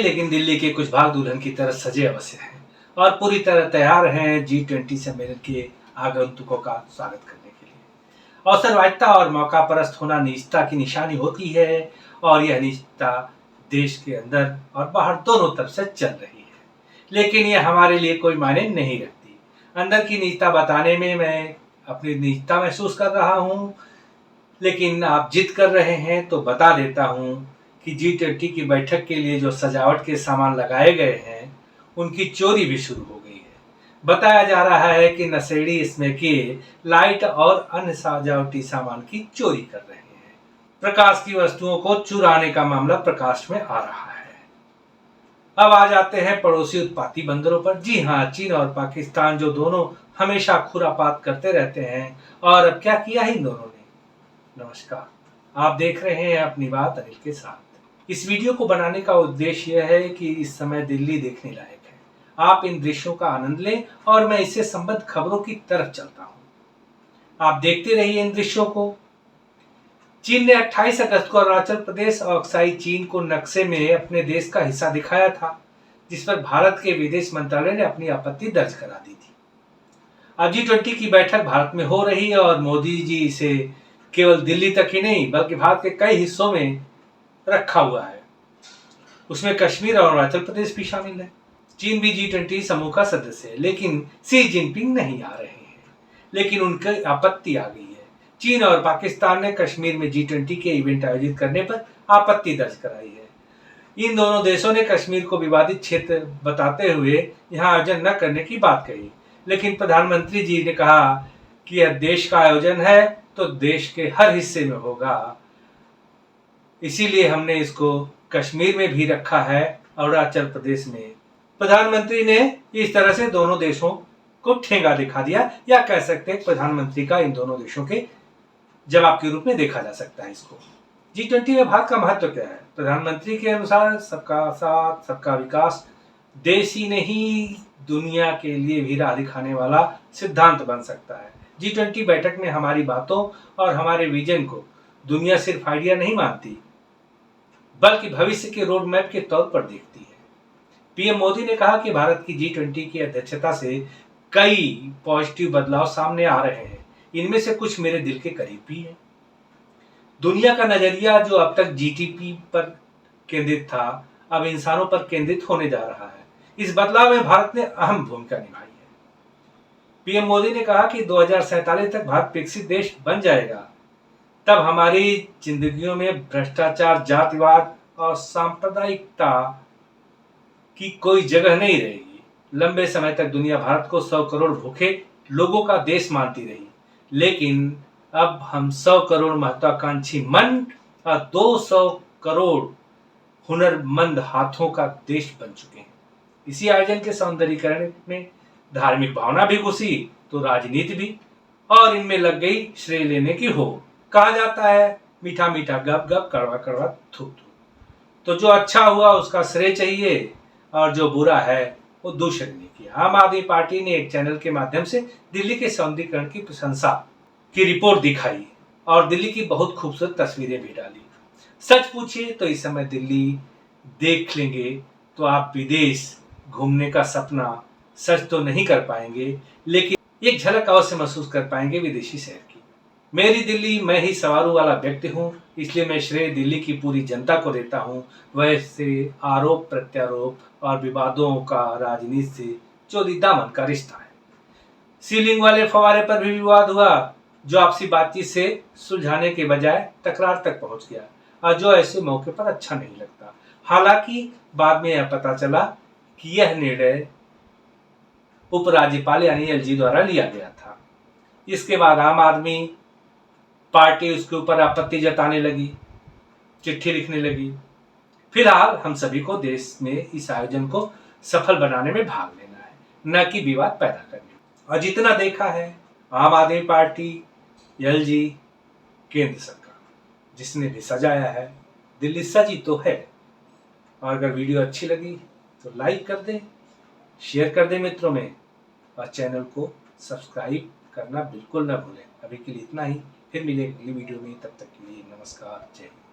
नहीं, लेकिन दिल्ली के कुछ भाग दुल्हन की तरह सजे अवश्य हैं और पूरी तरह तैयार हैं G20 सम्मेलन के आगंतुकों का स्वागत करने के लिए। अवसरवादिता और मौका परस्त होना नीचता की निशानी होती है और यह नीचता देश के अंदर और बाहर दोनों तरफ से चल रही है, लेकिन यह हमारे लिए कोई मायने नहीं रखती। अंदर की नीचता बताने में मैं अपनी नीचता महसूस कर रहा हूँ, लेकिन आप जिद कर रहे हैं तो बता देता हूँ कि G20 की बैठक के लिए जो सजावट के सामान लगाए गए हैं उनकी चोरी भी शुरू हो गई है। बताया जा रहा है कि नशेड़ी इसमें के लाइट और अन्य सजावटी सामान की चोरी कर रहे हैं। प्रकाश की वस्तुओं को चुराने का मामला प्रकाश में आ रहा है। अब आ जाते हैं पड़ोसी उत्पाती बंदरों पर। जी हाँ, चीन और पाकिस्तान जो दोनों हमेशा खुरापात करते रहते हैं, और अब क्या किया है इन दोनों ने। नमस्कार, आप देख रहे हैं अपनी बात अनिल के साथ। इस वीडियो को बनाने का उद्देश्य यह है कि इस समय दिल्ली देखने लायक है। आप इन दृश्यों का आनंद लें और मैं इससे संबद्ध खबरों की तरफ चलता हूं। आप देखते रहिए इन दृश्यों को। चीन ने 28 अगस्त को अरुणाचल प्रदेश और अक्साई चीन को नक्शे में अपने देश का हिस्सा दिखाया था, जिस पर भारत के विदेश मंत्रालय ने अपनी आपत्ति दर्ज करा दी थी। अब G20 की बैठक भारत में हो रही है और मोदी जी इसे केवल दिल्ली तक ही नहीं बल्कि भारत के कई हिस्सों में रखा हुआ है। उसमें कश्मीर और अरुणाचल प्रदेश भी शामिल है। चीन भी G20 समूह का सदस्य है, लेकिन शी जिनपिंग नहीं आ रहे हैं। लेकिन उनकी आपत्ति आ गई है। चीन और पाकिस्तान ने कश्मीर में G20 के इवेंट आयोजित करने पर आपत्ति दर्ज कराई है। इन दोनों देशों ने कश्मीर को विवादित क्षेत्र बताते हुए यहाँ आयोजन न करने की बात कही, लेकिन प्रधानमंत्री जी ने कहा कि यह देश का आयोजन है तो देश के हर हिस्से में होगा, इसीलिए हमने इसको कश्मीर में भी रखा है, अरुणाचल प्रदेश में। प्रधानमंत्री ने इस तरह से दोनों देशों को ठेंगा दिखा दिया, या कह सकते हैं प्रधानमंत्री का इन दोनों देशों के जवाब के रूप में देखा जा सकता है इसको। G20 में भारत का महत्व क्या है? प्रधानमंत्री के अनुसार सबका साथ सबका विकास देश ही नहीं दुनिया के लिए भी राह दिखाने वाला सिद्धांत बन सकता है। G20 बैठक में हमारी बातों और हमारे विजन को दुनिया सिर्फ आइडिया नहीं मानती, बल्कि भविष्य के रोड मैप के तौर पर देखती है। पीएम मोदी ने कहा कि भारत की G20 की अध्यक्षता से कई पॉजिटिव बदलाव सामने आ रहे हैं। इनमें से कुछ मेरे दिल के करीब भी है। दुनिया का नजरिया जो अब तक जीडीपी पर केंद्रित था, अब इंसानों पर केंद्रित होने जा रहा है। इस बदलाव में भारत ने अहम भूमिका निभाई है। पीएम मोदी ने कहा कि 2047 तक भारत विकसित देश बन जाएगा। तब हमारी जिंदगियों में भ्रष्टाचार, जातिवाद और सांप्रदायिकता की कोई जगह नहीं रहेगी। लंबे समय तक दुनिया भारत को 100 करोड़ भूखे लोगों का देश मानती रही, लेकिन अब हम 100 करोड़ महत्वाकांक्षी मन और 200 करोड़ हुनरमंद हाथों का देश बन चुके हैं। इसी आयोजन के सौंदर्यीकरण में धार्मिक भावना भी घुसी तो राजनीति भी, और इनमें लग गई श्रेय लेने की हो। कहा जाता है मीठा मीठा गप गप, कड़वा कड़वा थू थू। तो जो अच्छा हुआ उसका श्रेय चाहिए और जो बुरा है वो दूसरे ने किया। आम आदमी पार्टी ने एक चैनल के माध्यम से दिल्ली के सौंदर्यीकरण की प्रशंसा की रिपोर्ट दिखाई और दिल्ली की बहुत खूबसूरत तस्वीरें भी डाली। सच पूछिए तो इस समय दिल्ली देख लेंगे तो आप विदेश घूमने का सपना सच तो नहीं कर पाएंगे, लेकिन एक झलक अवश्य महसूस कर पाएंगे विदेशी शहर की। मेरी दिल्ली मैं ही सवारों वाला व्यक्ति हूँ, इसलिए मैं श्रेय दिल्ली की पूरी जनता को देता हूँ। वैसे आरोप प्रत्यारोप और विवादों का राजनीति से चोरी दामन का रिश्ता है। सीलिंग वाले फवारे पर भी विवाद हुआ, जो आपसी बातचीत से सुलझाने के बजाय तकरार तक पहुंच गया, और जो ऐसे मौके पर अच्छा नहीं लगता। हालांकि बाद में यह पता चला कि यह निर्णय उपराज्यपाल यानी एलजी द्वारा लिया गया था। इसके बाद आम आदमी पार्टी उसके ऊपर आपत्ति जताने लगी, चिट्ठी लिखने लगी। फिलहाल हम सभी को देश में इस आयोजन को सफल बनाने में भाग लेना है, न कि विवाद पैदा करने। और जितना देखा है आम आदमी पार्टी, एलजी, केंद्र सरकार जिसने भी सजाया है, दिल्ली सजी तो है। और अगर वीडियो अच्छी लगी तो लाइक कर दें, शेयर कर दें मित्रों में, और चैनल को सब्सक्राइब करना बिल्कुल न भूलें। अभी के लिए इतना ही, फिर मिलेंगे अगली वीडियो में। तब तक के लिए नमस्कार, जय हिंद।